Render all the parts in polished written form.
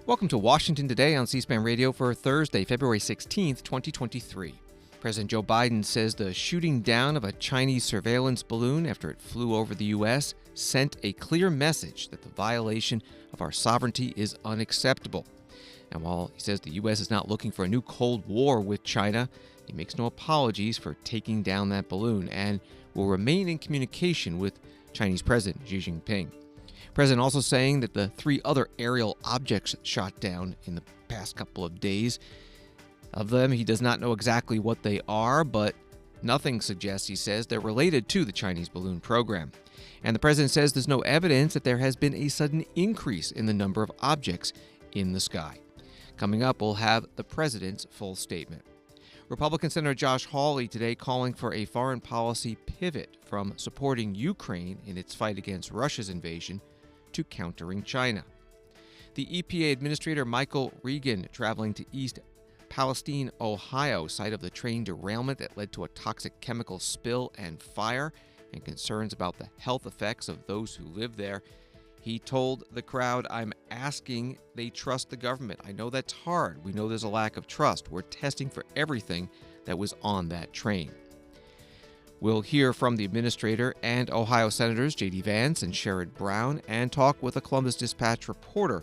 Welcome to Washington Today on C-SPAN Radio for Thursday, February 16th, 2023. President Joe Biden says the shooting down of a Chinese surveillance balloon after it flew over the U.S. sent a clear message that the violation of our sovereignty is unacceptable. And while he says the U.S. is not looking for a new Cold War with China, he makes no apologies for taking down that balloon and will remain in communication with Chinese President Xi Jingping. President also saying that the three other aerial objects shot down in the past couple of days, of them he does not know exactly what they are, but nothing suggests, he says, they're related to the Chinese balloon program. And the president says there's no evidence that there has been a sudden increase in the number of objects in the sky. Coming up, we'll have the president's full statement. Republican Senator Josh Hawley today calling for a foreign policy pivot from supporting Ukraine in its fight against Russia's invasion to countering China. The EPA Administrator Michael Regan traveling to East Palestine, Ohio, site of the train derailment that led to a toxic chemical spill and fire, and concerns about the health effects of those who live there. He told the crowd, "I'm asking they trust the government. I know that's hard. We know there's a lack of trust. We're testing for everything that was on that train." We'll hear from the administrator and Ohio Senators J.D. Vance and Sherrod Brown and talk with a Columbus Dispatch reporter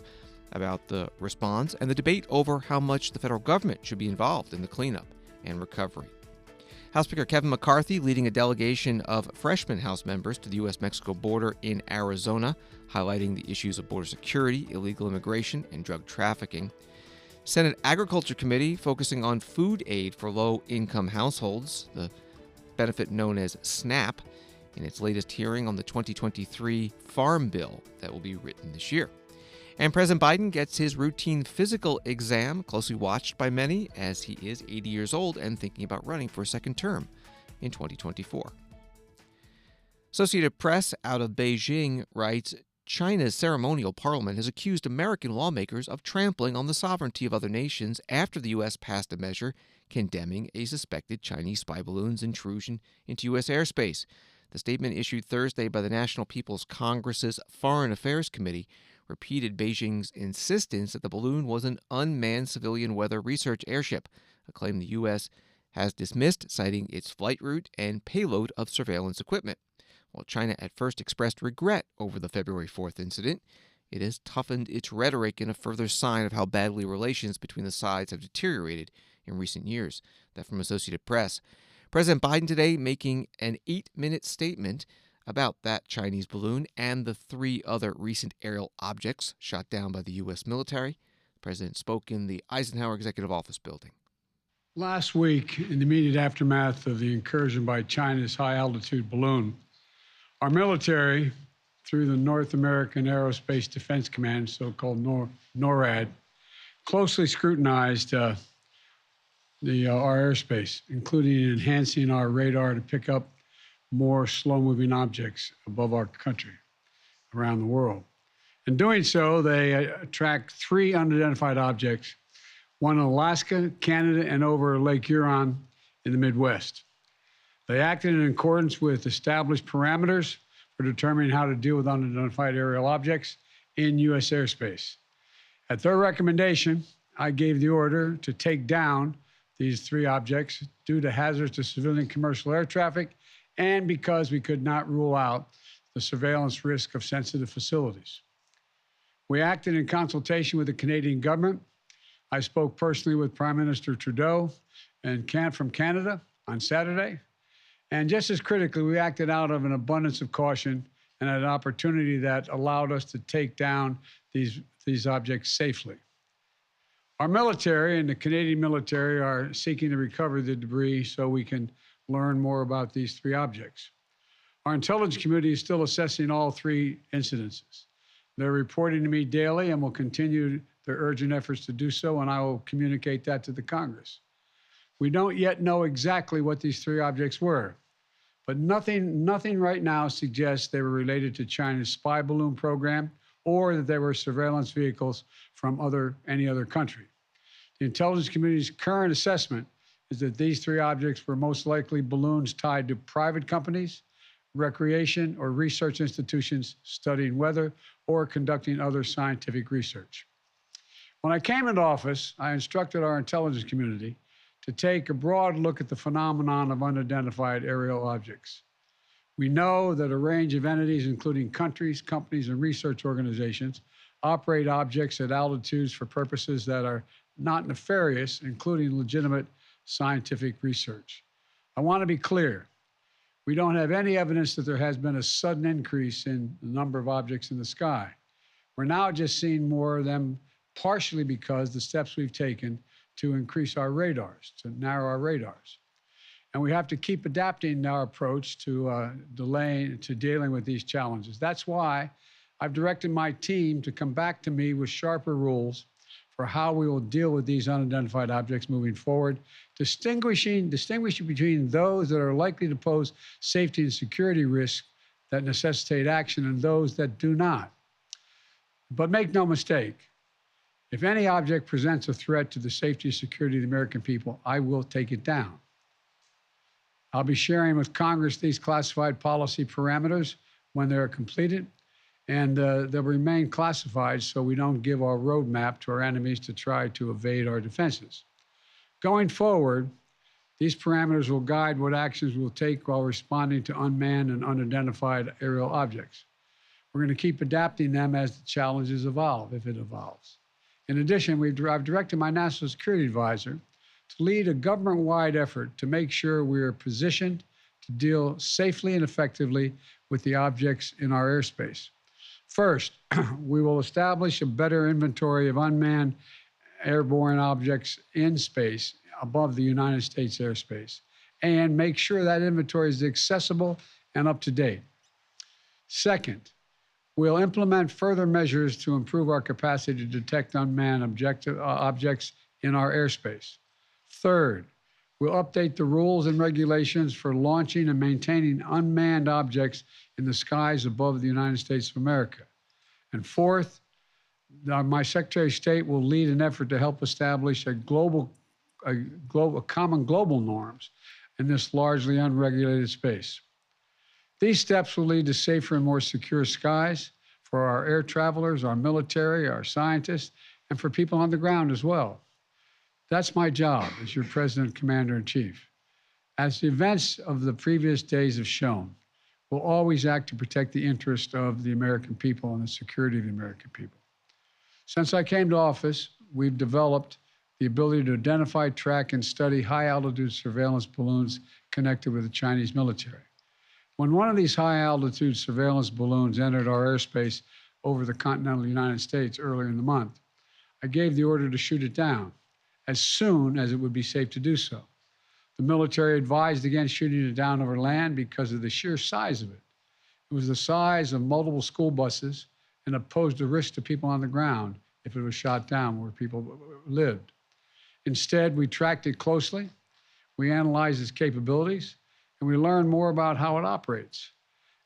about the response and the debate over how much the federal government should be involved in the cleanup and recovery. House Speaker Kevin McCarthy leading a delegation of freshman House members to the U.S.-Mexico border in Arizona, highlighting the issues of border security, illegal immigration, and drug trafficking. Senate Agriculture Committee focusing on food aid for low-income households, the benefit known as SNAP, in its latest hearing on the 2023 Farm Bill that will be written this year. And President Biden gets his routine physical exam, closely watched by many, as he is 80 years old and thinking about running for a second term in 2024. Associated Press out of Beijing writes, China's ceremonial parliament has accused American lawmakers of trampling on the sovereignty of other nations after the U.S. passed a measure condemning a suspected Chinese spy balloon's intrusion into U.S. airspace. The statement issued Thursday by the National People's Congress's Foreign Affairs Committee repeated Beijing's insistence that the balloon was an unmanned civilian weather research airship, a claim the U.S. has dismissed, citing its flight route and payload of surveillance equipment. While China at first expressed regret over the February 4th incident, it has toughened its rhetoric in a further sign of how badly relations between the sides have deteriorated in recent years. That from Associated Press. President Biden today making an 8-minute statement about that Chinese balloon and the three other recent aerial objects shot down by the U.S. military. The president spoke in the Eisenhower Executive Office building. Last week, in the immediate aftermath of the incursion by China's high-altitude balloon, our military, through the North American Aerospace Defense Command, so-called NORAD, closely scrutinized our airspace, including enhancing our radar to pick up more slow-moving objects above our country, around the world. In doing so, they tracked three unidentified objects, one in Alaska, Canada, and over Lake Huron in the Midwest. They acted in accordance with established parameters for determining how to deal with unidentified aerial objects in U.S. airspace. At their recommendation, I gave the order to take down these three objects due to hazards to civilian commercial air traffic and because we could not rule out the surveillance risk of sensitive facilities. We acted in consultation with the Canadian government. I spoke personally with Prime Minister Trudeau from Canada on Saturday. And just as critically, we acted out of an abundance of caution and an opportunity that allowed us to take down these objects safely. Our military and the Canadian military are seeking to recover the debris so we can learn more about these three objects. Our intelligence committee is still assessing all three incidences. They're reporting to me daily and will continue their urgent efforts to do so, and I will communicate that to the Congress. We don't yet know exactly what these three objects were, but nothing right now suggests they were related to China's spy balloon program or that they were surveillance vehicles from any other country. The Intelligence Committee's current assessment is that these three objects were most likely balloons tied to private companies, recreation or research institutions studying weather or conducting other scientific research. When I came into office, I instructed our intelligence community to take a broad look at the phenomenon of unidentified aerial objects. We know that a range of entities, including countries, companies, and research organizations, operate objects at altitudes for purposes that are not nefarious, including legitimate scientific research. I want to be clear. We don't have any evidence that there has been a sudden increase in the number of objects in the sky. We're now just seeing more of them, partially because the steps we've taken to increase our radars, to narrow our radars. And we have to keep adapting our approach to dealing with these challenges. That's why I've directed my team to come back to me with sharper rules for how we will deal with these unidentified objects moving forward, distinguishing between those that are likely to pose safety and security risks that necessitate action and those that do not. But make no mistake, if any object presents a threat to the safety and security of the American people, I will take it down. I'll be sharing with Congress these classified policy parameters when they're completed, and they'll remain classified so we don't give our roadmap to our enemies to try to evade our defenses. Going forward, these parameters will guide what actions we'll take while responding to unmanned and unidentified aerial objects. We're going to keep adapting them as the challenges evolve, if it evolves. In addition, I've directed my national security advisor to lead a government-wide effort to make sure we are positioned to deal safely and effectively with the objects in our airspace. First, we will establish a better inventory of unmanned airborne objects in space above the United States airspace and make sure that inventory is accessible and up to date. Second, we'll implement further measures to improve our capacity to detect unmanned objects in our airspace. Third, we'll update the rules and regulations for launching and maintaining unmanned objects in the skies above the United States of America. And fourth, my Secretary of State will lead an effort to help establish common global norms in this largely unregulated space. These steps will lead to safer and more secure skies for our air travelers, our military, our scientists, and for people on the ground as well. That's my job as your President, Commander-in-Chief. As the events of the previous days have shown, we'll always act to protect the interest of the American people and the security of the American people. Since I came to office, we've developed the ability to identify, track, and study high-altitude surveillance balloons connected with the Chinese military. When one of these high-altitude surveillance balloons entered our airspace over the continental United States earlier in the month, I gave the order to shoot it down as soon as it would be safe to do so. The military advised against shooting it down over land because of the sheer size of it. It was the size of multiple school buses and it posed a risk to people on the ground if it was shot down where people lived. Instead, we tracked it closely, we analyzed its capabilities, and we learned more about how it operates.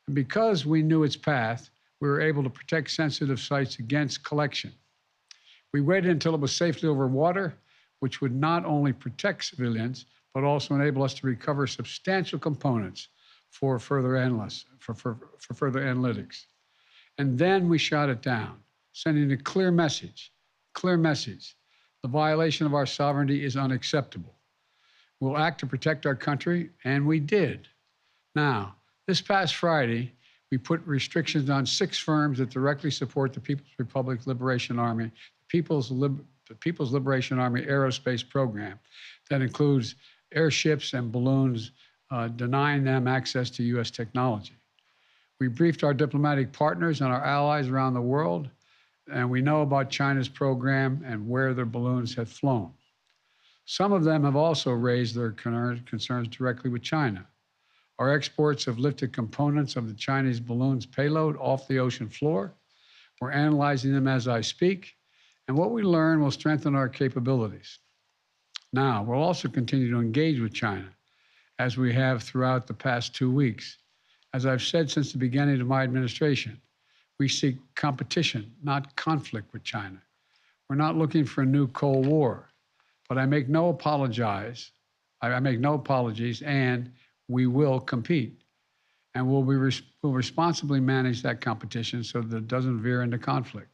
And because we knew its path, we were able to protect sensitive sites against collection. We waited until it was safely over water, which would not only protect civilians, but also enable us to recover substantial components for further analytics. And then we shot it down, sending a clear message. The violation of our sovereignty is unacceptable. We'll act to protect our country, and we did. Now, this past Friday, we put restrictions on 6 firms that directly support the People's Republic Liberation Army, the People's Liberation Army aerospace program that includes airships and balloons, denying them access to U.S. technology. We briefed our diplomatic partners and our allies around the world, and we know about China's program and where their balloons have flown. Some of them have also raised their concerns directly with China. Our exports have lifted components of the Chinese balloon's payload off the ocean floor. We're analyzing them as I speak, and what we learn will strengthen our capabilities. Now, we'll also continue to engage with China, as we have throughout the past 2 weeks. As I've said since the beginning of my administration, we seek competition, not conflict with China. We're not looking for a new Cold War, but I make no apologies, and we will compete. And we'll responsibly manage that competition so that it doesn't veer into conflict.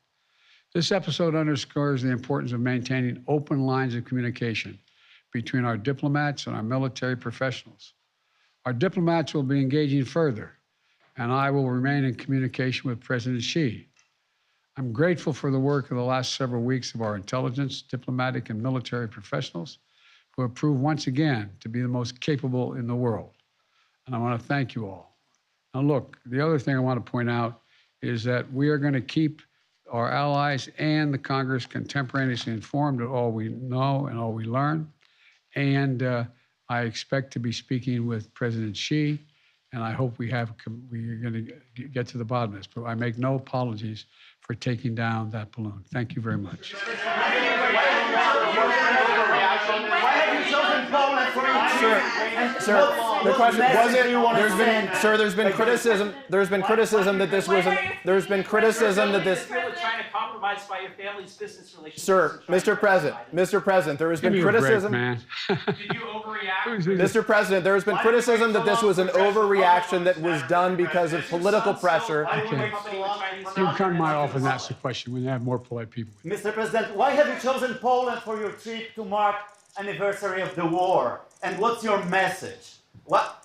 This episode underscores the importance of maintaining open lines of communication between our diplomats and our military professionals. Our diplomats will be engaging further, and I will remain in communication with President Xi. I'm grateful for the work of the last several weeks of our intelligence, diplomatic, and military professionals who have proved once again to be the most capable in the world. And I want to thank you all. Now, look, the other thing I want to point out is that we are going to keep our allies and the Congress contemporaneously informed of all we know and all we learn. And I expect to be speaking with President Xi, and I hope we're going to get to the bottom of this. But I make no apologies for taking down that balloon. Thank you very much. Sir, the question was it? There's been criticism. There's been criticism that this was. There's been criticism that this. China compromised by your family's business relations. Sir, Mr. President, there has been criticism. Did you overreact? Mr. President, there has been criticism that this was an overreaction that was done because of political pressure. You come to my office and ask the question when you have more polite people. Mr. President, why have you chosen Poland for your trip to mark anniversary of the war? And what's your message? What?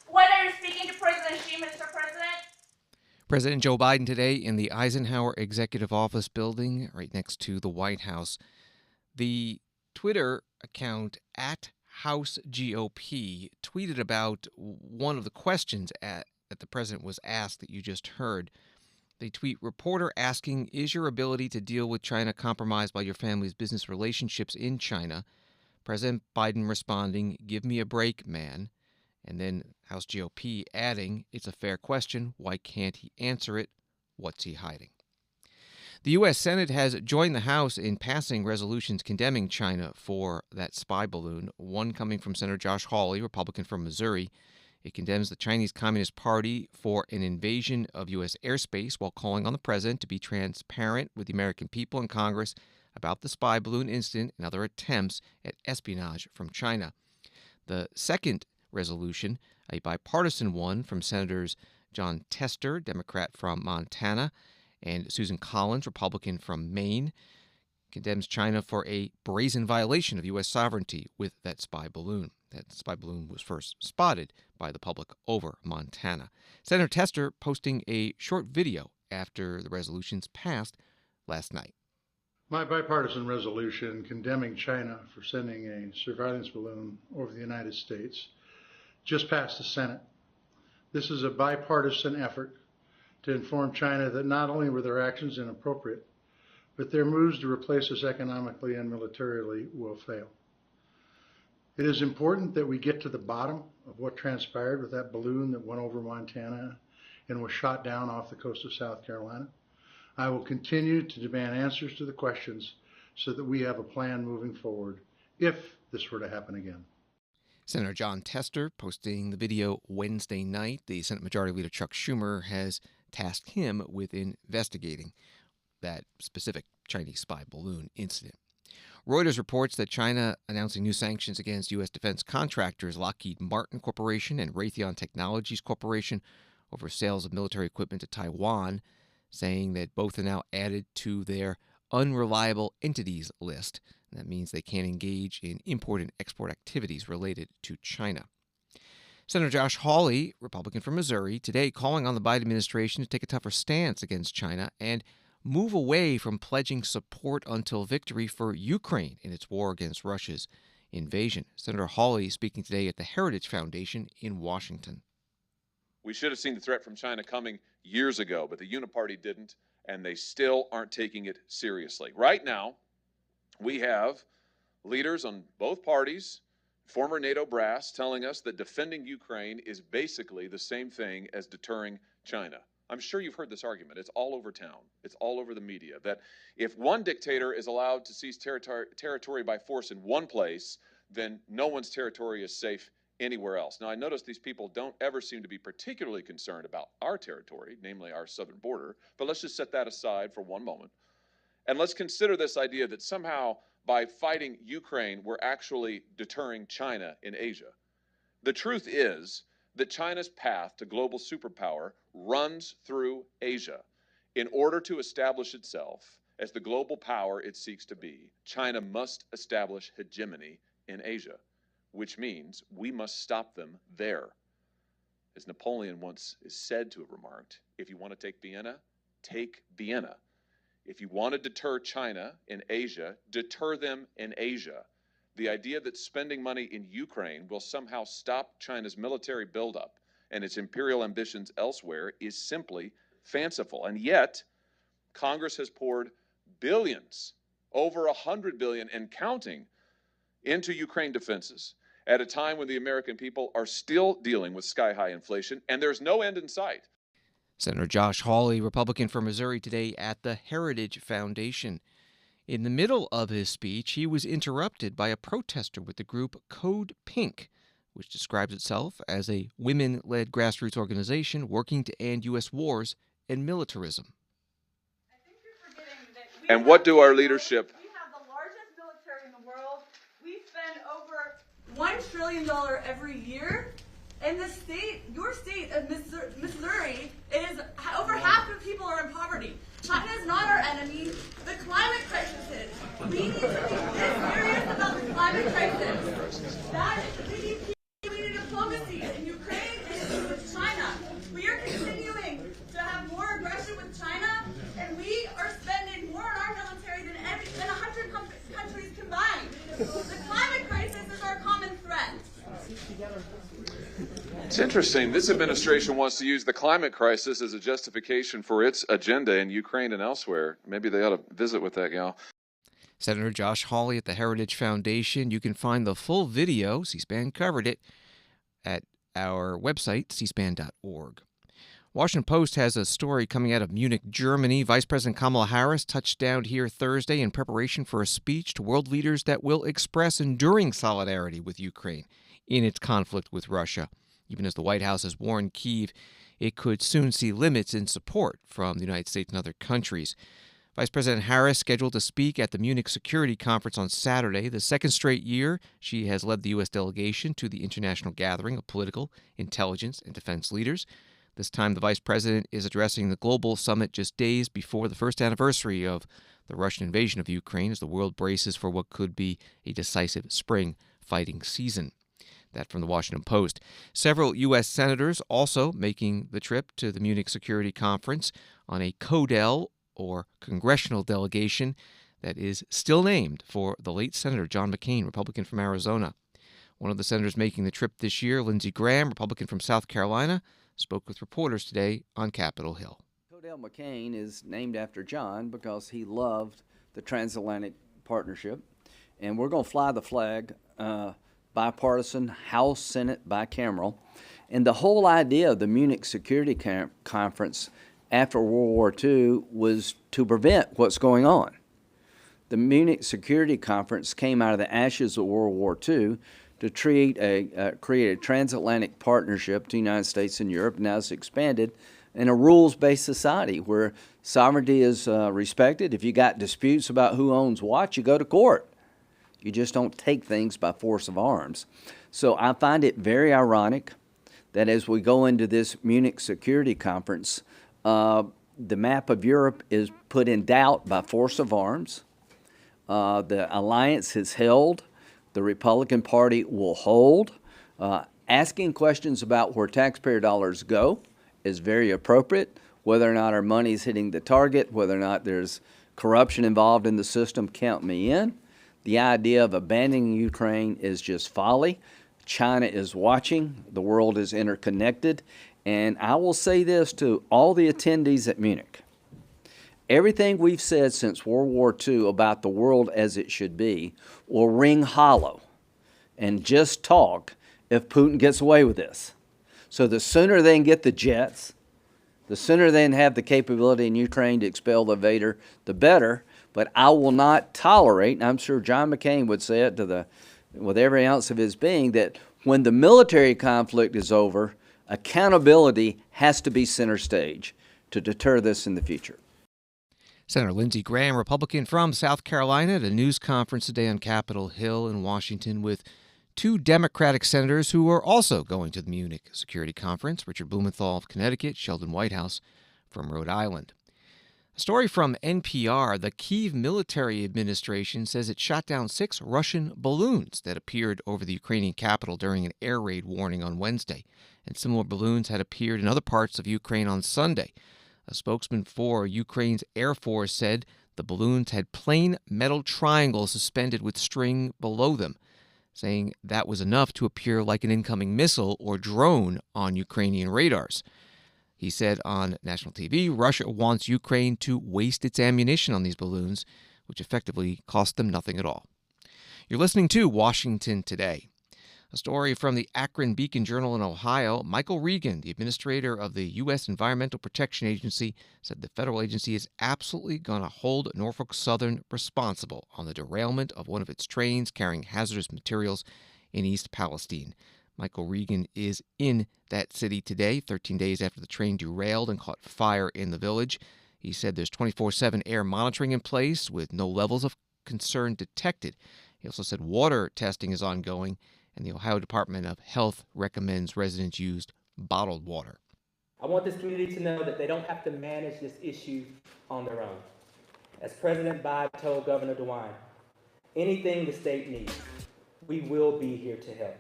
When are you speaking to President Xi, Mr. President? President Joe Biden today in the Eisenhower Executive Office building right next to the White House. The Twitter account @HouseGOP tweeted about one of the questions that the president was asked that you just heard. They tweet, reporter asking, is your ability to deal with China compromised by your family's business relationships in China? President Biden responding, give me a break, man. And then House GOP adding, it's a fair question. Why can't he answer it? What's he hiding? The U.S. Senate has joined the House in passing resolutions condemning China for that spy balloon, one coming from Senator Josh Hawley, Republican from Missouri. It condemns the Chinese Communist Party for an invasion of U.S. airspace while calling on the president to be transparent with the American people and Congress about the spy balloon incident and other attempts at espionage from China. The second resolution, a bipartisan one from Senators Jon Tester, Democrat from Montana, and Susan Collins, Republican from Maine, condemns China for a brazen violation of U.S. sovereignty with that spy balloon. That spy balloon was first spotted by the public over Montana. Senator Tester posting a short video after the resolutions passed last night. My bipartisan resolution condemning China for sending a surveillance balloon over the United States just passed the Senate. This is a bipartisan effort to inform China that not only were their actions inappropriate, but their moves to replace us economically and militarily will fail. It is important that we get to the bottom of what transpired with that balloon that went over Montana and was shot down off the coast of South Carolina. I will continue to demand answers to the questions so that we have a plan moving forward if this were to happen again. Senator Jon Tester posting the video Wednesday night. The Senate Majority Leader Chuck Schumer has tasked him with investigating that specific Chinese spy balloon incident. Reuters reports that China announcing new sanctions against U.S. defense contractors Lockheed Martin Corporation and Raytheon Technologies Corporation over sales of military equipment to Taiwan, saying that both are now added to their unreliable entities list. That means they can't engage in import and export activities related to China. Senator Josh Hawley, Republican from Missouri, today calling on the Biden administration to take a tougher stance against China and move away from pledging support until victory for Ukraine in its war against Russia's invasion. Senator Hawley speaking today at the Heritage Foundation in Washington. We should have seen the threat from China coming years ago, but the Uniparty didn't, and they still aren't taking it seriously. Right now, we have leaders on both parties, former NATO brass, telling us that defending Ukraine is basically the same thing as deterring China. I'm sure you've heard this argument. It's all over town. It's all over the media, that if one dictator is allowed to seize territory by force in one place, then no one's territory is safe anywhere else. Now, I notice these people don't ever seem to be particularly concerned about our territory, namely our southern border, but let's just set that aside for one moment. And let's consider this idea that somehow by fighting Ukraine, we're actually deterring China in Asia. The truth is that China's path to global superpower runs through Asia in order to establish itself as the global power it seeks to be, China must establish hegemony in Asia, which means we must stop them there. As Napoleon once is said to have remarked, if you want to take Vienna, take Vienna. If you want to deter China in Asia, deter them in Asia. The idea that spending money in Ukraine will somehow stop China's military buildup and its imperial ambitions elsewhere is simply fanciful. And yet, Congress has poured billions, over $100 billion and counting, into Ukraine defenses at a time when the American people are still dealing with sky-high inflation, and there's no end in sight. Senator Josh Hawley, Republican from Missouri, today at the Heritage Foundation. In the middle of his speech, he was interrupted by a protester with the group Code Pink, which describes itself as a women-led grassroots organization working to end U.S. wars and militarism. And what do our leadership... We have the largest military in the world. We spend over $1 trillion every year. And the state, your state of Missouri, is over half of people are in poverty. China is not our enemy. The climate crisis is. We need to be serious about the climate crisis. That is, we need diplomacy in Ukraine and with China. We are continuing to have more aggression with China, and we are spending more on our military than 100 countries combined. The climate crisis is our common threat. It's interesting. This administration wants to use the climate crisis as a justification for its agenda in Ukraine and elsewhere. Maybe they ought to visit with that gal. Senator Josh Hawley at the Heritage Foundation. You can find the full video, C-SPAN covered it, at our website, cspan.org. Washington Post has a story coming out of Munich, Germany. Vice President Kamala Harris touched down here Thursday in preparation for a speech to world leaders that will express enduring solidarity with Ukraine in its conflict with Russia. Even as the White House has warned Kyiv it could soon see limits in support from the United States and other countries. Vice President Harris scheduled to speak at the Munich Security Conference on Saturday, the second straight year she has led the U.S. delegation to the international gathering of political, intelligence, and defense leaders. This time, the vice president is addressing the global summit just days before the first anniversary of the Russian invasion of Ukraine as the world braces for what could be a decisive spring fighting season. That from the Washington Post. Several U.S. senators also making the trip to the Munich Security Conference on a CODEL, or Congressional delegation, that is still named for the late Senator John McCain, Republican from Arizona. One of the senators making the trip this year, Lindsey Graham, Republican from South Carolina, spoke with reporters today on Capitol Hill. CODEL McCain is named after John because he loved the transatlantic partnership, and we're going to fly the flag bipartisan, House, Senate, bicameral. And the whole idea of the Munich Security Conference after World War II was to prevent what's going on. The Munich Security Conference came out of the ashes of World War II to create a transatlantic partnership between the United States and Europe. Now it's expanded in a rules-based society where sovereignty is respected. If you got disputes about who owns what, you go to court. You just don't take things by force of arms. So I find it very ironic that as we go into this Munich Security Conference, the map of Europe is put in doubt by force of arms. The alliance is held. The Republican Party will hold. Asking questions about where taxpayer dollars go is very appropriate. Whether or not our money is hitting the target, whether or not there's corruption involved in the system, count me in. The idea of abandoning Ukraine is just folly. China is watching. The world is interconnected. And I will say this to all the attendees at Munich. Everything we've said since World War II about the world as it should be will ring hollow and just talk if Putin gets away with this. So the sooner they can get the jets, the sooner they can have the capability in Ukraine to expel the invader, the better. But I will not tolerate, and I'm sure John McCain would say it with every ounce of his being, that when the military conflict is over, accountability has to be center stage to deter this in the future. Senator Lindsey Graham, Republican from South Carolina, at a news conference today on Capitol Hill in Washington with two Democratic senators who are also going to the Munich Security Conference, Richard Blumenthal of Connecticut, Sheldon Whitehouse from Rhode Island. A story from NPR. The Kyiv military administration says it shot down 6 Russian balloons that appeared over the Ukrainian capital during an air raid warning on Wednesday. And similar balloons had appeared in other parts of Ukraine on Sunday. A spokesman for Ukraine's Air Force said the balloons had plain metal triangles suspended with string below them, saying that was enough to appear like an incoming missile or drone on Ukrainian radars. He said on national TV, Russia wants Ukraine to waste its ammunition on these balloons, which effectively cost them nothing at all. You're listening to Washington Today. A story from the Akron Beacon Journal in Ohio. Michael Regan, the administrator of the U.S. Environmental Protection Agency, said the federal agency is absolutely going to hold Norfolk Southern responsible on the derailment of one of its trains carrying hazardous materials in East Palestine. Michael Regan is in that city today, 13 days after the train derailed and caught fire in the village. He said there's 24/7 air monitoring in place with no levels of concern detected. He also said water testing is ongoing, and the Ohio Department of Health recommends residents use bottled water. I want this community to know that they don't have to manage this issue on their own. As President Biden told Governor DeWine, anything the state needs, we will be here to help.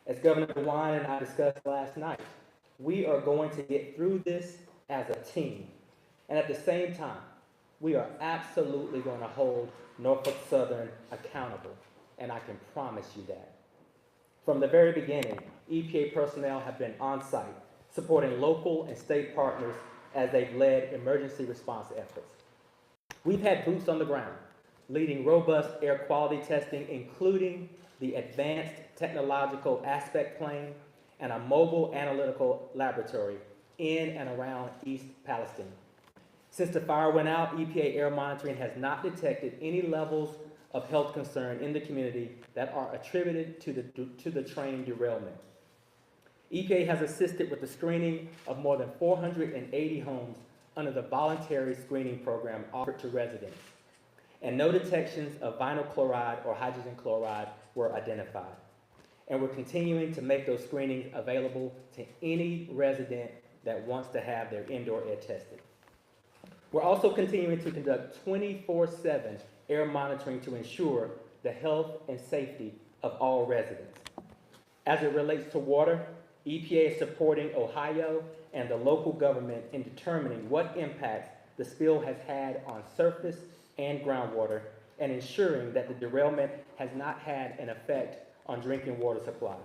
As Governor DeWine and I discussed last night, we are going to get through this as a team. And at the same time, we are absolutely going to hold Norfolk Southern accountable, and I can promise you that. From the very beginning, EPA personnel have been on site, supporting local and state partners as they've led emergency response efforts. We've had boots on the ground, leading robust air quality testing, including the Advanced Technological Aspect Plane and a mobile analytical laboratory in and around East Palestine. Since the fire went out, EPA air monitoring has not detected any levels of health concern in the community that are attributed to the train derailment. EPA has assisted with the screening of more than 480 homes under the voluntary screening program offered to residents, and no detections of vinyl chloride or hydrogen chloride were identified. And we're continuing to make those screenings available to any resident that wants to have their indoor air tested. We're also continuing to conduct 24/7 air monitoring to ensure the health and safety of all residents. As it relates to water, EPA is supporting Ohio and the local government in determining what impact the spill has had on surface and groundwater, and ensuring that the derailment has not had an effect on drinking water supplies.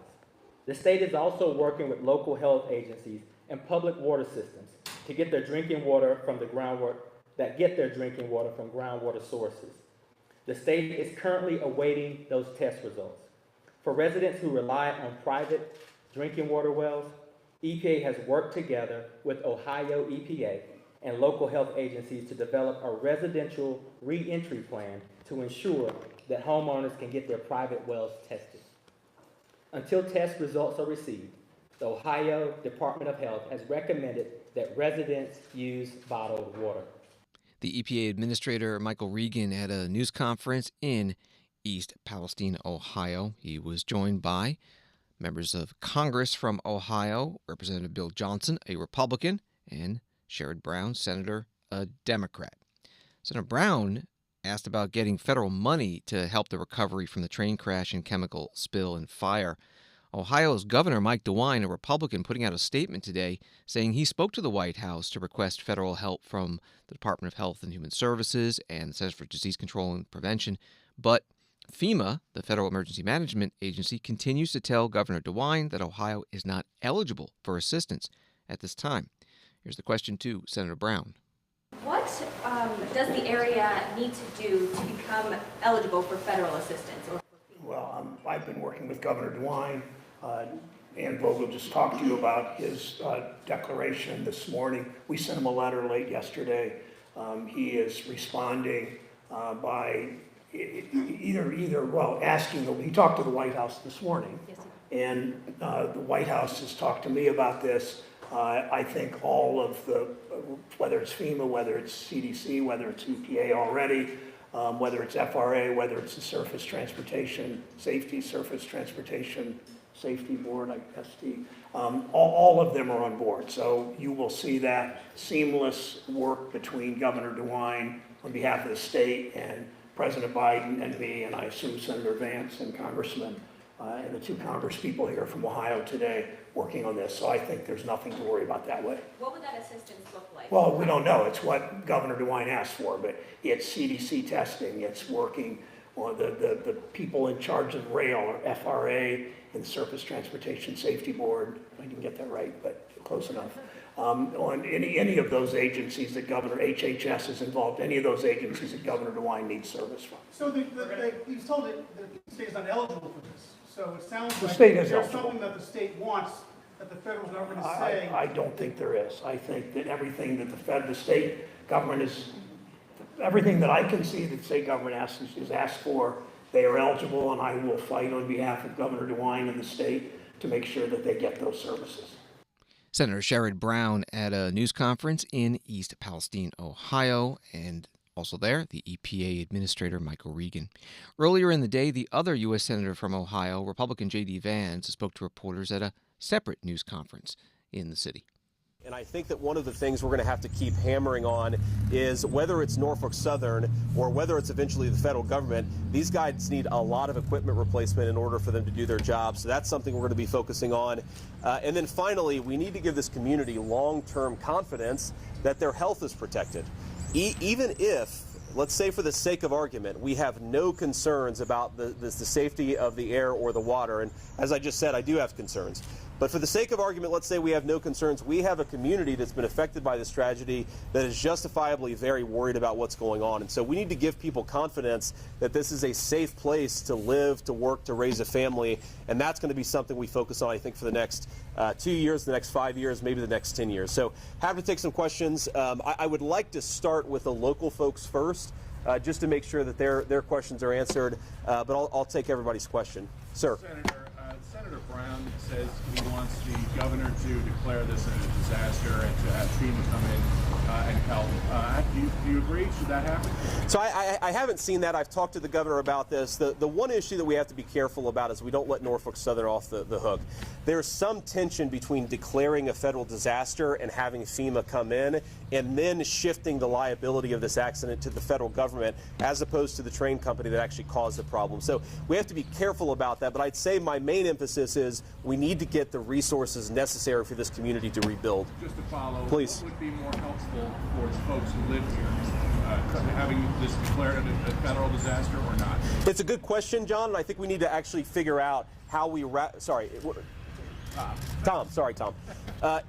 The state is also working with local health agencies and public water systems to get their drinking water from groundwater sources. The state is currently awaiting those test results. For residents who rely on private drinking water wells, EPA has worked together with Ohio EPA and local health agencies to develop a residential re-entry plan to ensure that homeowners can get their private wells tested. Until test results are received, the Ohio Department of Health has recommended that residents use bottled water. The EPA Administrator, Michael Regan, had a news conference in East Palestine, Ohio. He was joined by members of Congress from Ohio, Representative Bill Johnson, a Republican, and Sherrod Brown, Senator, a Democrat. Senator Brown asked about getting federal money to help the recovery from the train crash and chemical spill and fire. Ohio's Governor Mike DeWine, a Republican, putting out a statement today saying he spoke to the White House to request federal help from the Department of Health and Human Services and the Centers for Disease Control and Prevention. But FEMA, the Federal Emergency Management Agency, continues to tell Governor DeWine that Ohio is not eligible for assistance at this time. Here's the question to Senator Brown. What does the area need to do to become eligible for federal assistance? Well, I've been working with Governor DeWine. Ann Vogel just talked to you about his declaration this morning. We sent him a letter late yesterday. He is responding by asking. He talked to the White House this morning, and the White House has talked to me about this. I think all of whether it's FEMA, whether it's CDC, whether it's EPA already, whether it's FRA, whether it's the Surface Transportation Safety Surface Transportation Safety Board, ST, all of them are on board. So you will see that seamless work between Governor DeWine on behalf of the state and President Biden and me, and I assume Senator Vance and Congressman and the two Congress people here from Ohio today working on this. So I think there's nothing to worry about that way. What would that assistance look like? Well, we don't know. It's what Governor DeWine asked for, but it's CDC testing. It's working on the people in charge of rail, or FRA, and the Surface Transportation Safety Board. I didn't get that right, but close enough. On any of those agencies that Governor HHS is involved, any of those agencies that Governor DeWine needs service from. So he's told that the state is not eligible for this. So it sounds The like state is there's eligible. something that the state wants that the federal government is saying. I don't think there is. I think that everything that the state government everything that I can see that the state government is asked for, they are eligible, and I will fight on behalf of Governor DeWine and the state to make sure that they get those services. Senator Sherrod Brown at a news conference in East Palestine, Ohio, and also there, the EPA Administrator Michael Regan. Earlier in the day, the other U.S. Senator from Ohio, Republican J.D. Vance, spoke to reporters at a separate news conference in the city. And I think that one of the things we're going to have to keep hammering on is whether it's Norfolk Southern or whether it's eventually the federal government, these guys need a lot of equipment replacement in order for them to do their job. So that's something we're going to be focusing on. And then finally, we need to give this community long-term confidence that their health is protected. Even if, let's say for the sake of argument, we have no concerns about the safety of the air or the water. And as I just said, I do have concerns. But for the sake of argument, let's say we have no concerns. We have a community that's been affected by this tragedy that is justifiably very worried about what's going on. And so we need to give people confidence that this is a safe place to live, to work, to raise a family. And that's going to be something we focus on, I think, for the next 2 years, the next 5 years, maybe the next 10 years. So happy to take some questions. I would like to start with the local folks first, just to make sure that their questions are answered. But I'll take everybody's question. Sir. Senator Brown says he wants the governor to declare this a disaster and to have FEMA come in and help. Do you agree? Should that happen? So I haven't seen that. I've talked to the governor about this. The one issue that we have to be careful about is we don't let Norfolk Southern off the hook. There's some tension between declaring a federal disaster and having FEMA come in and then shifting the liability of this accident to the federal government as opposed to the train company that actually caused the problem. So we have to be careful about that. But I'd say my main emphasis is we need to get the resources necessary for this community to rebuild. Just to follow, please. What would be more helpful for folks who live here? Having this declared a federal disaster or not? It's a good question, John, and I think we need to actually figure out how we Tom.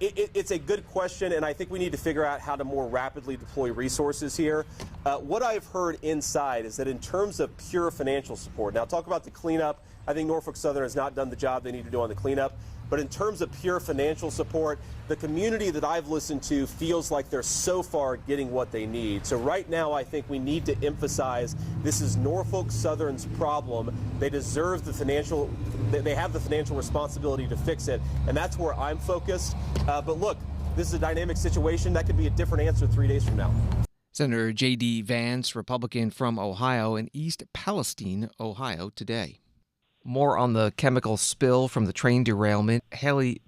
It's a good question, and I think we need to figure out how to more rapidly deploy resources here. What I've heard inside is that in terms of pure financial support, now talk about the cleanup, I think Norfolk Southern has not done the job they need to do on the cleanup. But in terms of pure financial support, the community that I've listened to feels like they're so far getting what they need. So right now, I think we need to emphasize this is Norfolk Southern's problem. They deserve the they have the financial responsibility to fix it. And that's where I'm focused. But look, this is a dynamic situation. That could be a different answer 3 days from now. Senator J.D. Vance, Republican from Ohio, in East Palestine, Ohio, today. More on the chemical spill from the train derailment. Hawley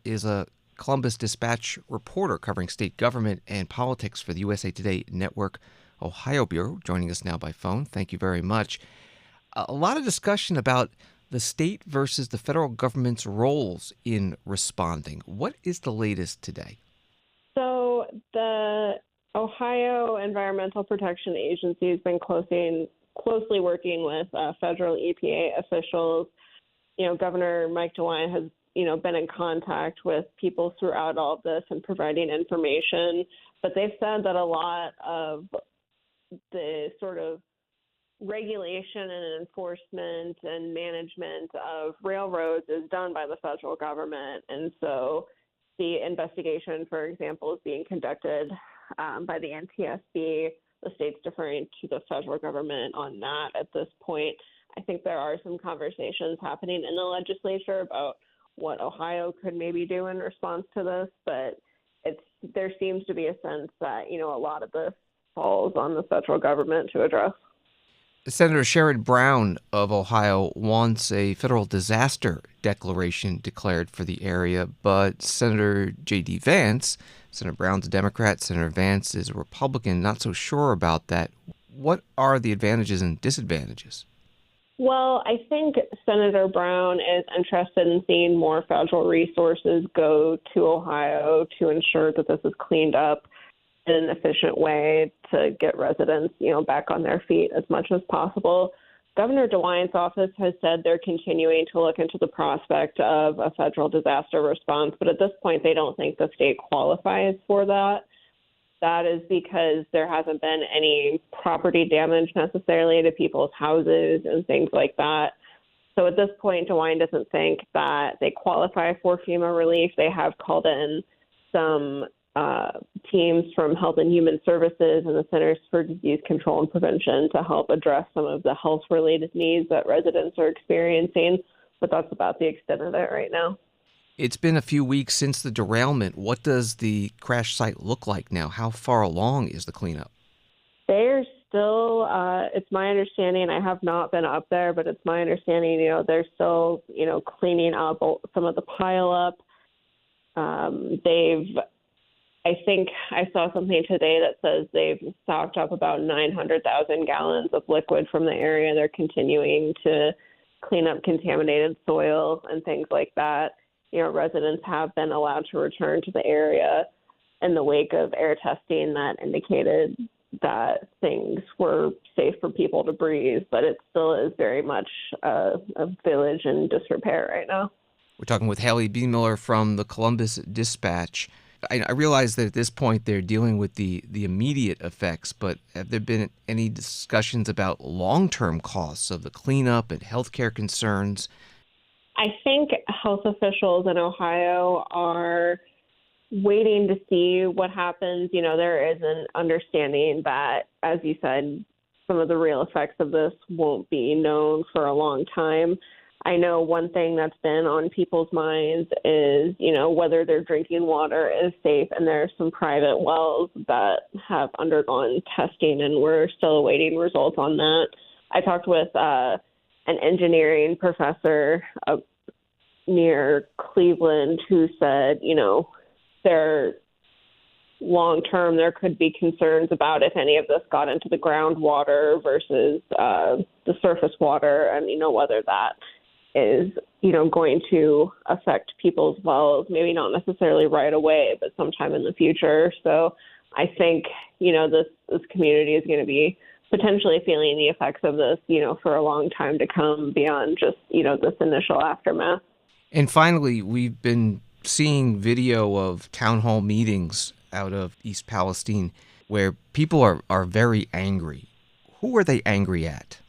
is a Columbus Dispatch reporter covering state government and politics for the USA Today Network Ohio Bureau, joining us now by phone. Thank you very much. A lot of discussion about the state versus the federal government's roles in responding. What is the latest today? So the Ohio Environmental Protection Agency has been closely working with federal EPA officials. Governor Mike DeWine has, been in contact with people throughout all of this and providing information. But they've said that a lot of the sort of regulation and enforcement and management of railroads is done by the federal government. And so the investigation, for example, is being conducted by the NTSB. The state's deferring to the federal government on that at this point. I think there are some conversations happening in the legislature about what Ohio could maybe do in response to this, but there seems to be a sense that, a lot of this falls on the federal government to address. Senator Sherrod Brown of Ohio wants a federal disaster declaration declared for the area, but Senator J.D. Vance, Senator Brown's a Democrat, Senator Vance is a Republican, not so sure about that. What are the advantages and disadvantages? Well, I think Senator Brown is interested in seeing more federal resources go to Ohio to ensure that this is cleaned up in an efficient way to get residents, back on their feet as much as possible. Governor DeWine's office has said they're continuing to look into the prospect of a federal disaster response, but at this point, they don't think the state qualifies for that. That is because there hasn't been any property damage necessarily to people's houses and things like that. So at this point, DeWine doesn't think that they qualify for FEMA relief. They have called in some teams from Health and Human Services and the Centers for Disease Control and Prevention to help address some of the health-related needs that residents are experiencing, but that's about the extent of it right now. It's been a few weeks since the derailment. What does the crash site look like now? How far along is the cleanup? They're still, it's my understanding, I have not been up there, but it's my understanding, they're still, cleaning up some of the pileup. I think I saw something today that says they've stocked up about 900,000 gallons of liquid from the area. They're continuing to clean up contaminated soil and things like that. Residents have been allowed to return to the area in the wake of air testing that indicated that things were safe for people to breathe, but it still is very much a village in disrepair right now. We're talking with Hawley B. Miller from the Columbus Dispatch. I realize that at this point they're dealing with the immediate effects, but have there been any discussions about long-term costs of the cleanup and healthcare concerns? I think health officials in Ohio are waiting to see what happens. There is an understanding that, as you said, some of the real effects of this won't be known for a long time. I know one thing that's been on people's minds is, whether their drinking water is safe, and there are some private wells that have undergone testing, and we're still awaiting results on that. I talked with an engineering professor near Cleveland who said, long term, there could be concerns about if any of this got into the groundwater versus the surface water, and, whether that is, going to affect people's wells, maybe not necessarily right away, but sometime in the future. So I think, this community is going to be potentially feeling the effects of this, for a long time to come beyond just, this initial aftermath. And finally, we've been seeing video of town hall meetings out of East Palestine where people are very angry. Who are they angry at?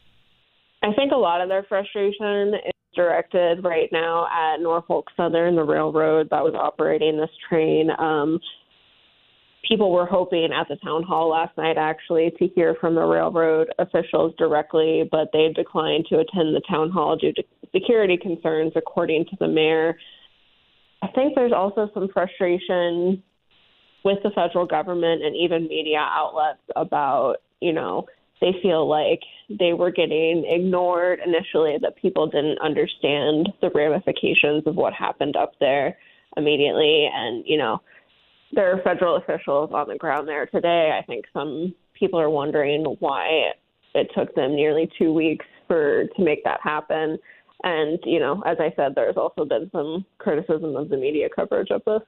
I think a lot of their frustration is directed right now at Norfolk Southern, the railroad that was operating this train. People were hoping at the town hall last night, actually, to hear from the railroad officials directly, but they declined to attend the town hall due to security concerns, according to the mayor. I think there's also some frustration with the federal government and even media outlets about, they feel like they were getting ignored initially, that people didn't understand the ramifications of what happened up there immediately. And, there are federal officials on the ground there today. I think some people are wondering why it took them nearly 2 weeks to make that happen. And, as I said, there's also been some criticism of the media coverage of this.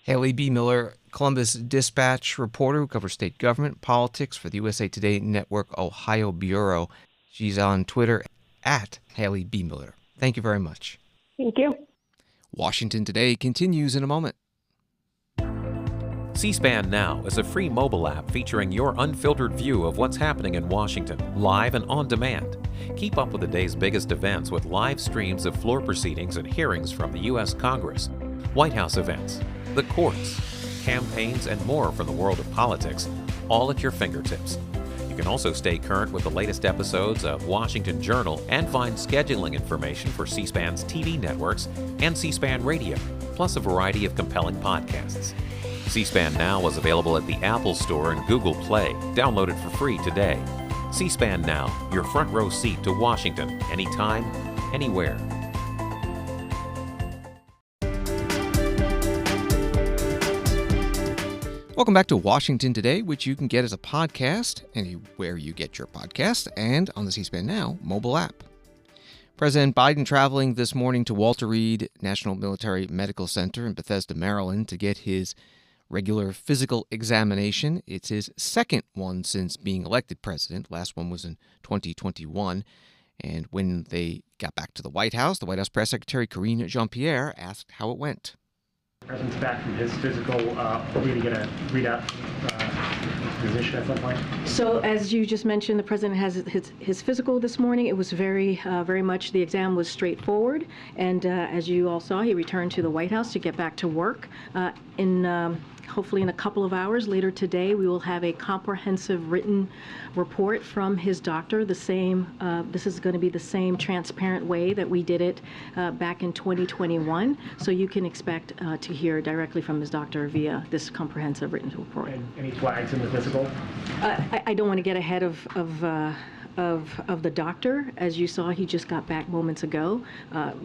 Hawley B. Miller, Columbus Dispatch reporter who covers state government politics for the USA Today Network Ohio Bureau. She's on Twitter at Hawley B. Miller. Thank you very much. Thank you. Washington Today continues in a moment. C-SPAN Now is a free mobile app featuring your unfiltered view of what's happening in Washington, live and on demand. Keep up with the day's biggest events with live streams of floor proceedings and hearings from the U.S. Congress, White House events, the courts, campaigns, and more from the world of politics, all at your fingertips. You can also stay current with the latest episodes of Washington Journal and find scheduling information for C-SPAN's TV networks and C-SPAN Radio, plus a variety of compelling podcasts. C-SPAN Now is available at the Apple Store and Google Play. Download it for free today. C-SPAN Now, your front row seat to Washington, anytime, anywhere. Welcome back to Washington Today, which you can get as a podcast anywhere you get your podcast and on the C-SPAN Now mobile app. President Biden traveling this morning to Walter Reed National Military Medical Center in Bethesda, Maryland, to get his regular physical examination. It's his second one since being elected president. Last one was in 2021. And when they got back to the White House Press Secretary Karine Jean-Pierre asked how it went. The president's back from his physical. Are we going to get a readout position at some point? So, as you just mentioned, the president has his physical this morning. It was very much, the exam was straightforward. And as you all saw, he returned to the White House to get back to work. Hopefully in a couple of hours later today, we will have a comprehensive written report from his doctor. This is going to be the same transparent way that we did it back in 2021. So you can expect to hear directly from his doctor via this comprehensive written report. And any flags in the physical? I don't want to get ahead of the doctor. As you saw, he just got back moments ago.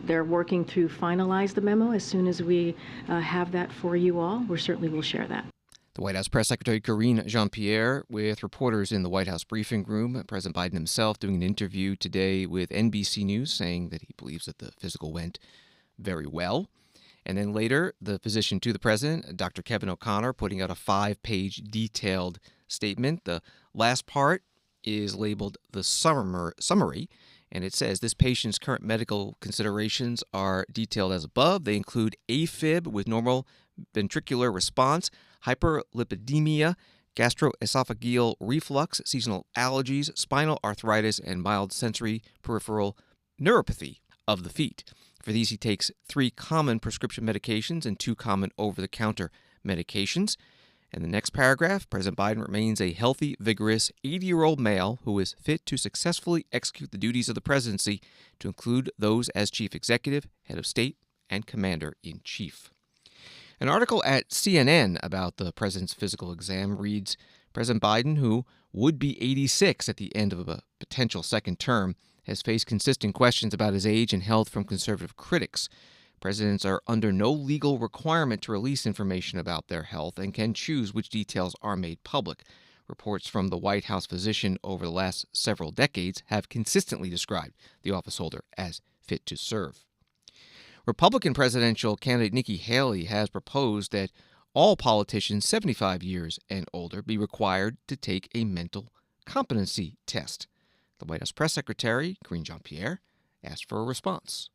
They're working to finalize the memo. As soon as we have that for you all, we certainly will share that. The White House Press Secretary Karine Jean-Pierre with reporters in the White House briefing room. President Biden himself doing an interview today with NBC News saying that he believes that the physical went very well. And then later, the physician to the president, Dr. Kevin O'Connor, putting out a 5-page detailed statement. The last part is labeled the summary, and it says this patient's current medical considerations are detailed as above. They include AFib with normal ventricular response, hyperlipidemia, gastroesophageal reflux, seasonal allergies, spinal arthritis, and mild sensory peripheral neuropathy of the feet. For these, he takes 3 common prescription medications and 2 common over-the-counter medications. In the next paragraph, President Biden remains a healthy, vigorous 80-year-old male who is fit to successfully execute the duties of the presidency, to include those as chief executive, head of state, and commander-in-chief. An article at CNN about the president's physical exam reads, President Biden, who would be 86 at the end of a potential second term, has faced consistent questions about his age and health from conservative critics. Presidents are under no legal requirement to release information about their health and can choose which details are made public. Reports from the White House physician over the last several decades have consistently described the office holder as fit to serve. Republican presidential candidate Nikki Haley has proposed that all politicians 75 years and older be required to take a mental competency test. The White House press secretary, Karine Jean-Pierre, asked for a response.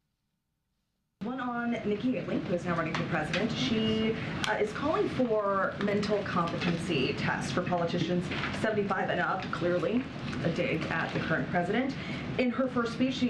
One on Nikki Haley, who is now running for president. She is calling for mental competency tests for politicians 75 and up, clearly a dig at the current president. In her first speech,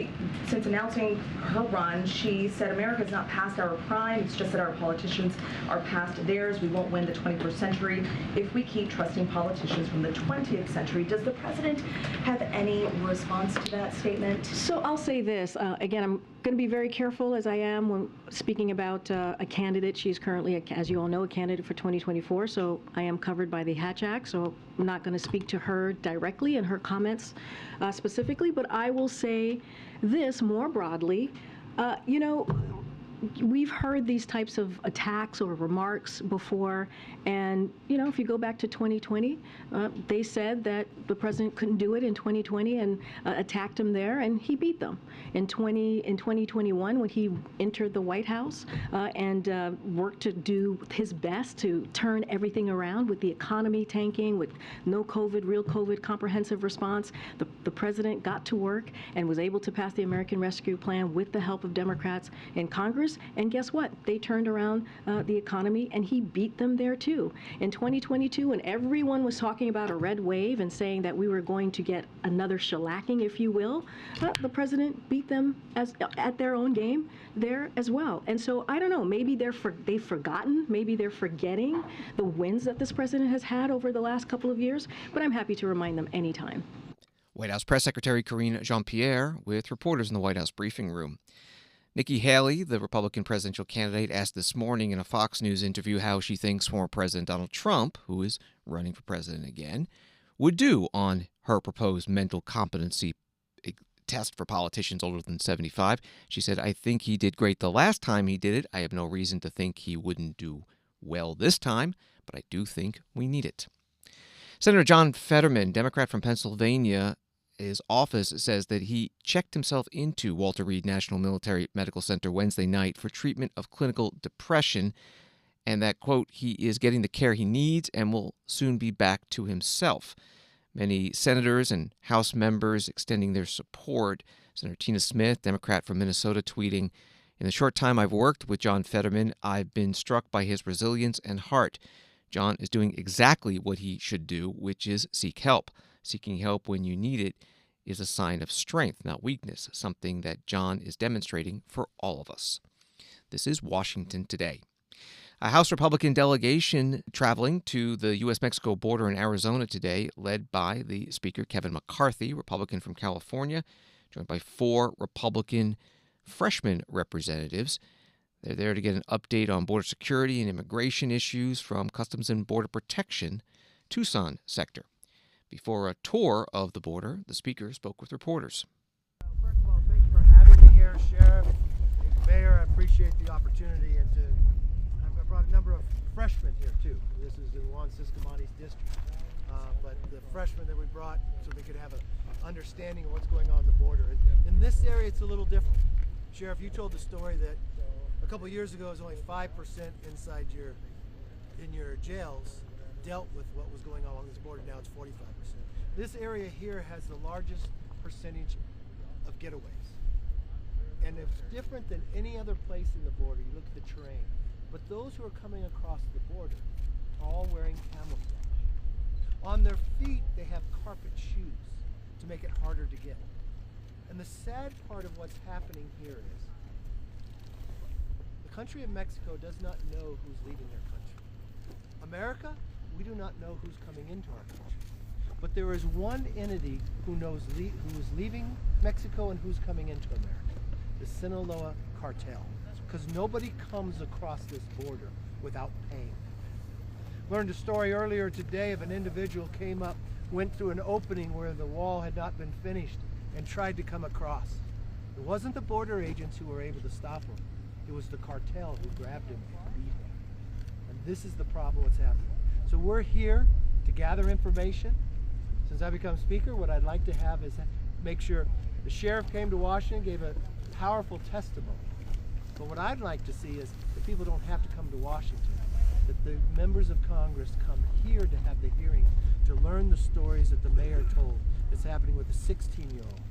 since announcing her run, she said America's not past our prime, it's just that our politicians are past theirs. We won't win the 21st century if we keep trusting politicians from the 20th century. Does the president have any response to that statement? So I'll say this, again, I'm going to be very careful as I am when speaking about a candidate. She's currently, as you all know, a candidate for 2024, so I am covered by the Hatch Act, so I'm not going to speak to her directly and her comments specifically, but I will say this more broadly. We've heard these types of attacks or remarks before, and if you go back to 2020, they said that the president couldn't do it in 2020 and attacked him there, and he beat them. In 2021, when he entered the White House and worked to do his best to turn everything around with the economy tanking, with no COVID, real COVID comprehensive response, the president got to work and was able to pass the American Rescue Plan with the help of Democrats in Congress. And guess what? They turned around the economy, and he beat them there too. In 2022, when everyone was talking about a red wave and saying that we were going to get another shellacking, if you will, the president beat them at their own game there as well. And so I don't know, maybe they've forgotten, maybe they're forgetting the wins that this president has had over the last couple of years, but I'm happy to remind them anytime. White House Press Secretary Karine Jean-Pierre with reporters in the White House briefing room. Nikki Haley, the Republican presidential candidate, asked this morning in a Fox News interview how she thinks former President Donald Trump, who is running for president again, would do on her proposed mental competency test for politicians older than 75. She said, "I think he did great the last time he did it. I have no reason to think he wouldn't do well this time, but I do think we need it." Senator John Fetterman, Democrat from Pennsylvania, his office says that he checked himself into Walter Reed National Military Medical Center Wednesday night for treatment of clinical depression, and that, quote, he is getting the care he needs and will soon be back to himself. Many senators and House members extending their support. Senator Tina Smith, Democrat from Minnesota, tweeting, "In the short time I've worked with John Fetterman, I've been struck by his resilience and heart. John is doing exactly what he should do, which is seek help. Seeking help when you need it is a sign of strength, not weakness, something that John is demonstrating for all of us." This is Washington Today. A House Republican delegation traveling to the U.S.-Mexico border in Arizona today, led by the Speaker Kevin McCarthy, Republican from California, joined by 4 Republican freshman representatives. They're there to get an update on border security and immigration issues from Customs and Border Protection, Tucson sector. Before a tour of the border, the Speaker spoke with reporters. First of all, thank you for having me here, Sheriff, Mayor. I appreciate the opportunity, and I've brought a number of freshmen here too. This is in Juan Ciscomani's district, but the freshmen that we brought so they could have an understanding of what's going on in the border. And in this area, it's a little different. Sheriff, you told the story that a couple years ago, it was only 5% inside in your jails dealt with what was going on along this border. Now it's 45%. This area here has the largest percentage of getaways. And it's different than any other place in the border. You look at the terrain. But those who are coming across the border are all wearing camouflage. On their feet, they have carpet shoes to make it harder to get. And the sad part of what's happening here is the country of Mexico does not know who's leaving their country. America, we do not know who's coming into our country. But there is one entity who knows who is leaving Mexico and who's coming into America, the Sinaloa cartel. Because nobody comes across this border without paying. Learned a story earlier today of an individual came up, went through an opening where the wall had not been finished and tried to come across. It wasn't the border agents who were able to stop him. It was the cartel who grabbed him and beat him. And this is the problem what's happening. So we're here to gather information. Since I become Speaker, what I'd like to have is make sure the sheriff came to Washington, gave a powerful testimony. But what I'd like to see is that people don't have to come to Washington, that the members of Congress come here to have the hearing, to learn the stories that the mayor told that's happening with a 16-year-old,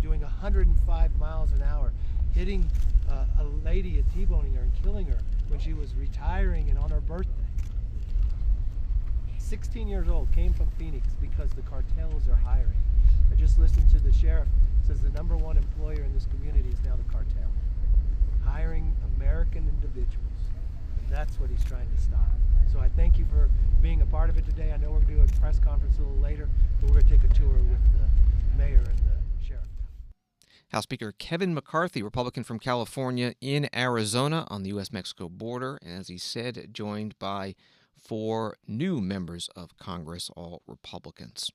doing 105 miles an hour, hitting a lady and T-boning her and killing her when she was retiring and on her birthday. 16 years old, came from Phoenix because the cartels are hiring. I just listened to the sheriff, says the #1 employer in this community is now the cartel. Hiring American individuals, and that's what he's trying to stop. So I thank you for being a part of it today. I know we're going to do a press conference a little later, but we're going to take a tour with the mayor and the sheriff. House Speaker Kevin McCarthy, Republican from California, in Arizona on the U.S.-Mexico border, and as he said, joined by 4 new members of Congress, all Republicans.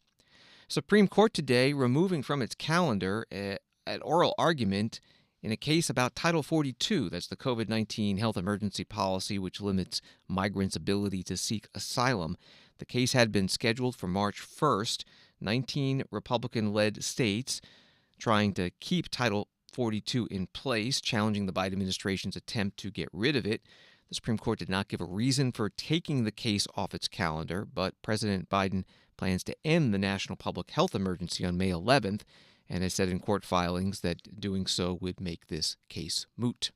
Supreme Court today removing from its calendar an oral argument in a case about Title 42, that's the COVID-19 health emergency policy which limits migrants' ability to seek asylum. The case had been scheduled for March 1st. 19 Republican-led states trying to keep Title 42 in place, challenging the Biden administration's attempt to get rid of it. The Supreme Court did not give a reason for taking the case off its calendar, but President Biden plans to end the national public health emergency on May 11th, and has said in court filings that doing so would make this case moot.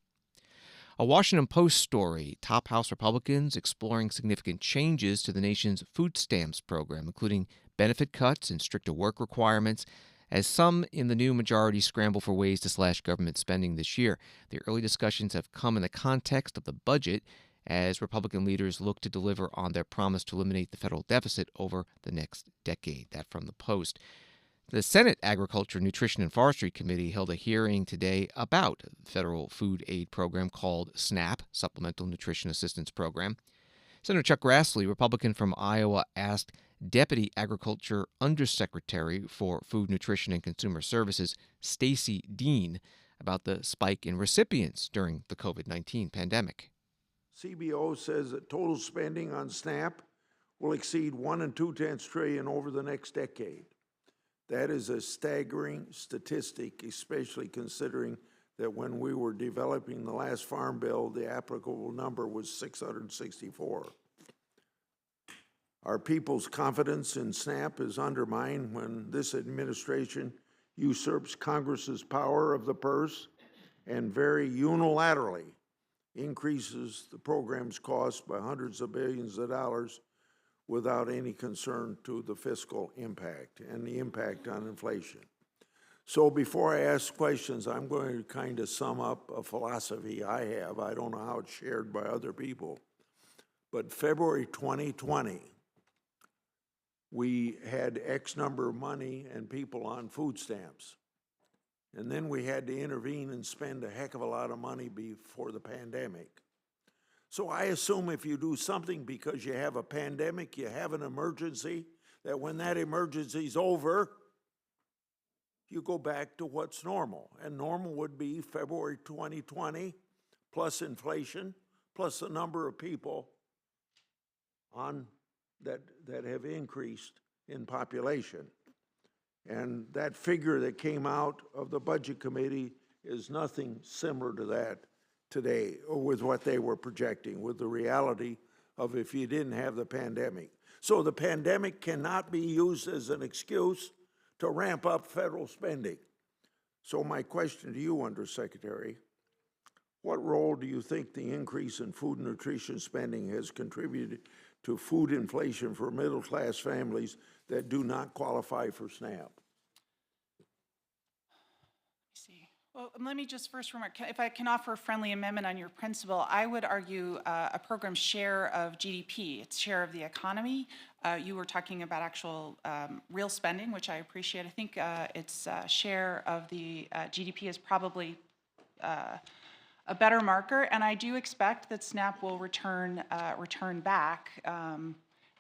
A Washington Post story, top House Republicans exploring significant changes to the nation's food stamps program, including benefit cuts and stricter work requirements, as some in the new majority scramble for ways to slash government spending this year. The early discussions have come in the context of the budget as Republican leaders look to deliver on their promise to eliminate the federal deficit over the next decade. That from the Post. The Senate Agriculture, Nutrition, and Forestry Committee held a hearing today about the federal food aid program called SNAP, Supplemental Nutrition Assistance Program. Senator Chuck Grassley, Republican from Iowa, asked Deputy Agriculture Undersecretary for Food, Nutrition, and Consumer Services, Stacy Dean, about the spike in recipients during the COVID-19 pandemic. CBO says that total spending on SNAP will exceed $1 2/10 trillion over the next decade. That is a staggering statistic, especially considering that when we were developing the last farm bill, the applicable number was 664. Our people's confidence in SNAP is undermined when this administration usurps Congress's power of the purse and very unilaterally increases the program's cost by hundreds of billions of dollars without any concern to the fiscal impact and the impact on inflation. So before I ask questions, I'm going to kind of sum up a philosophy I have. I don't know how it's shared by other people. But February 2020, we had X number of money and people on food stamps. And then we had to intervene and spend a heck of a lot of money before the pandemic. So I assume if you do something because you have a pandemic, you have an emergency, that when that emergency is over, you go back to what's normal. And normal would be February 2020 plus inflation plus the number of people on that have increased in population. And that figure that came out of the Budget Committee is nothing similar to that today, or with what they were projecting, with the reality of if you didn't have the pandemic. So the pandemic cannot be used as an excuse to ramp up federal spending. So my question to you, Undersecretary, what role do you think the increase in food and nutrition spending has contributed to food inflation for middle-class families that do not qualify for SNAP? Well, let me just first remark, if I can offer a friendly amendment on your principle, I would argue a program's share of GDP, its share of the economy. You were talking about actual real spending, which I appreciate. I think its share of the GDP is probably a better marker, and I do expect that SNAP will return back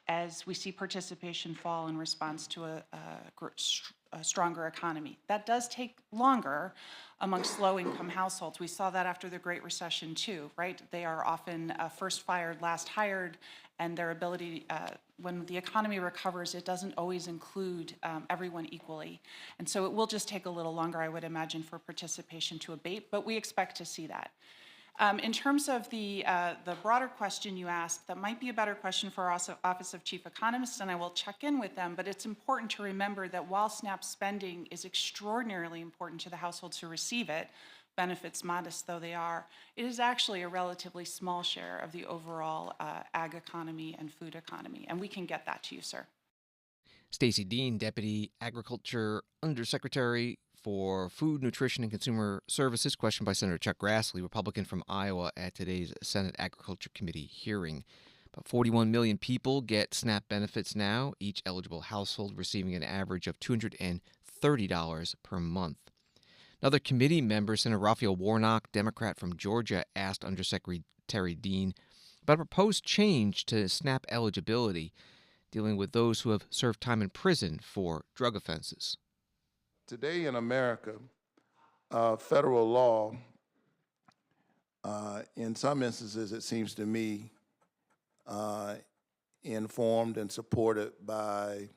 as we see participation fall in response to a stronger economy. That does take longer amongst low-income households. We saw that after the Great Recession too, right? They are often first fired, last hired, and their ability, when the economy recovers, it doesn't always include everyone equally. And so it will just take a little longer, I would imagine, for participation to abate, but we expect to see that. In terms of the broader question you asked, that might be a better question for our Office of Chief Economist, and I will check in with them, but it's important to remember that while SNAP spending is extraordinarily important to the households who receive it, benefits modest though they are, it is actually a relatively small share of the overall ag economy and food economy, and we can get that to you, sir. Stacy Dean, Deputy Agriculture Undersecretary for Food, Nutrition, and Consumer Services. Question by Senator Chuck Grassley, Republican from Iowa, at today's Senate Agriculture Committee hearing. About 41 million people get SNAP benefits now, each eligible household receiving an average of $230 per month. Another committee member, Senator Raphael Warnock, Democrat from Georgia, asked Undersecretary Dean about a proposed change to SNAP eligibility, dealing with those who have served time in prison for drug offenses. Today in America, federal law, in some instances, it seems to me, informed and supported by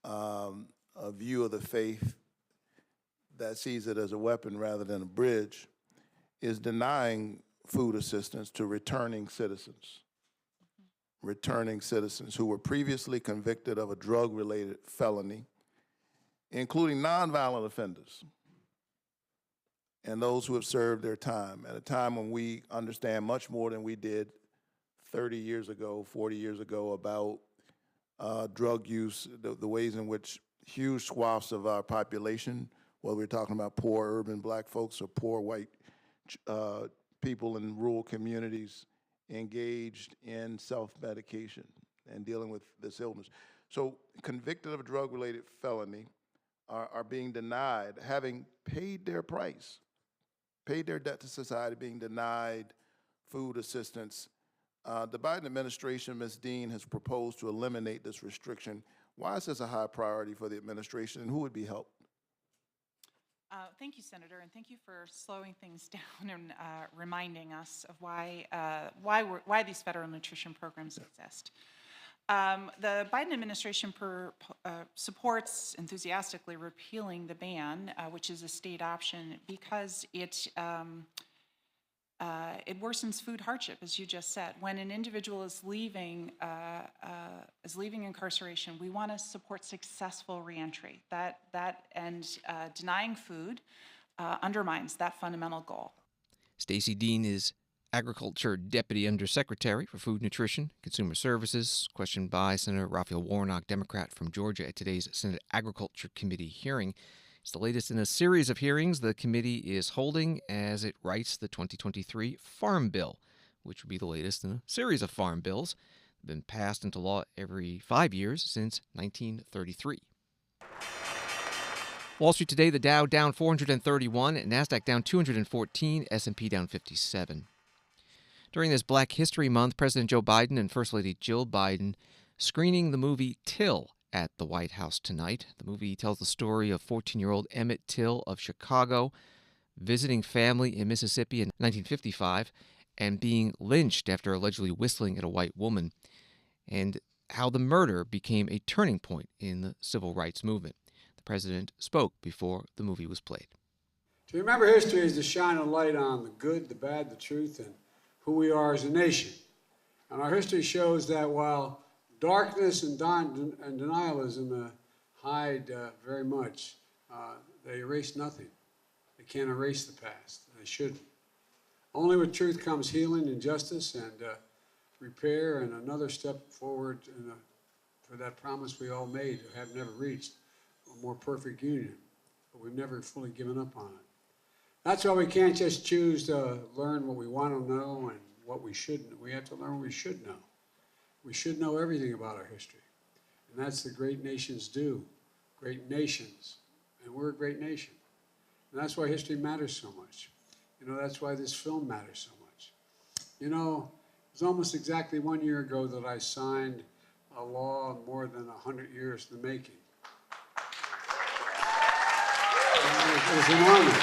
a view of the faith that sees it as a weapon rather than a bridge, is denying food assistance to returning citizens who were previously convicted of a drug-related felony, including nonviolent offenders and those who have served their time at a time when we understand much more than we did 30 years ago, 40 years ago about drug use, the ways in which huge swaths of our population, whether we're talking about poor urban black folks or poor white people in rural communities, engaged in self-medication and dealing with this illness. So convicted of a drug-related felony are being denied, having paid their price, paid their debt to society, being denied food assistance The Biden administration, Ms. Dean, has proposed to eliminate this restriction. Why is this a high priority for the administration, and who would be helped? Thank you, Senator, and thank you for slowing things down and reminding us of why these federal nutrition programs exist. The Biden administration supports enthusiastically repealing the ban, which is a state option, because it worsens food hardship, as you just said. When an individual is leaving incarceration, we want to support successful reentry. Denying food undermines that fundamental goal. Stacey Dean is Agriculture Deputy Undersecretary for Food, Nutrition, Consumer Services, questioned by Senator Raphael Warnock, Democrat from Georgia, at today's Senate Agriculture Committee hearing. It's the latest in a series of hearings the committee is holding as it writes the 2023 Farm Bill, which would be the latest in a series of farm bills that have been passed into law every 5 years since 1933. Wall Street today, the Dow down 431, NASDAQ down 214, S&P down 57. During this Black History Month, President Joe Biden and First Lady Jill Biden screening the movie Till at the White House tonight. The movie tells the story of 14-year-old Emmett Till of Chicago visiting family in Mississippi in 1955 and being lynched after allegedly whistling at a white woman, and how the murder became a turning point in the civil rights movement. The president spoke before the movie was played. To remember history is to shine a light on the good, the bad, the truth, and who we are as a nation. And our history shows that while darkness and denialism hide very much, they erase nothing. They can't erase the past. They shouldn't. Only with truth comes healing and justice and repair and another step forward for that promise we all made, have never reached, a more perfect union. But we've never fully given up on it. That's why we can't just choose to learn what we want to know and what we shouldn't. We have to learn what we should know. We should know everything about our history. And that's what great nations do. Great nations. And we're a great nation. And that's why history matters so much. You know, that's why this film matters so much. You know, it was almost exactly 1 year ago that I signed a law more than 100 years in the making. It was an honor.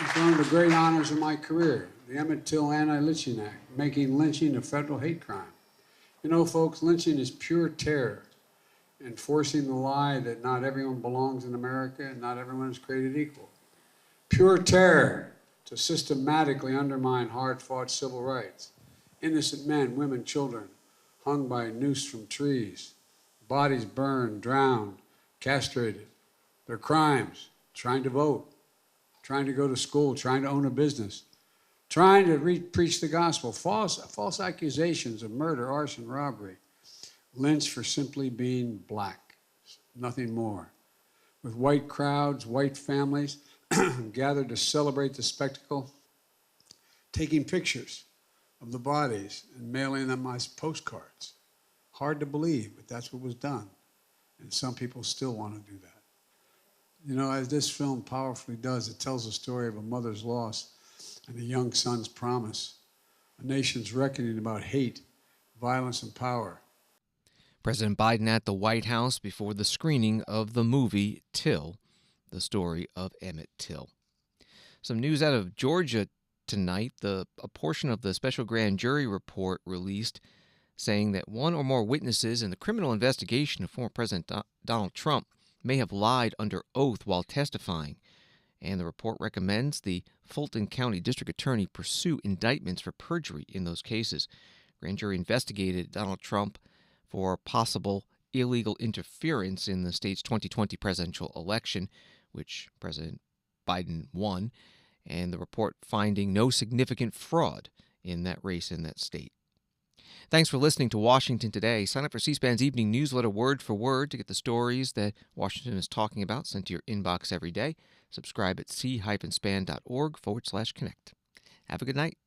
It's one of the great honors of my career, the Emmett Till Anti-Lynching Act, making lynching a federal hate crime. You know, folks, lynching is pure terror, enforcing the lie that not everyone belongs in America and not everyone is created equal. Pure terror to systematically undermine hard-fought civil rights. Innocent men, women, children hung by a noose from trees, bodies burned, drowned, castrated. Their crimes, trying to vote, trying to go to school, trying to own a business, trying to preach the gospel, false accusations of murder, arson, robbery, lynched for simply being black, nothing more. With white crowds, white families gathered to celebrate the spectacle, taking pictures of the bodies and mailing them as postcards. Hard to believe, but that's what was done. And some people still want to do that. You know, as this film powerfully does, it tells the story of a mother's loss and a young son's promise, a nation's reckoning about hate, violence, and power. President Biden at the White House before the screening of the movie Till, the story of Emmett Till. Some news out of Georgia tonight. A portion of the special grand jury report released saying that one or more witnesses in the criminal investigation of former President Donald Trump may have lied under oath while testifying, and the report recommends the Fulton County District Attorney pursue indictments for perjury in those cases. Grand jury investigated Donald Trump for possible illegal interference in the state's 2020 presidential election, which President Biden won, and the report finding no significant fraud in that race in that state. Thanks for listening to Washington Today. Sign up for C-SPAN's evening newsletter word for word to get the stories that Washington is talking about sent to your inbox every day. Subscribe at c-span.org/connect. Have a good night.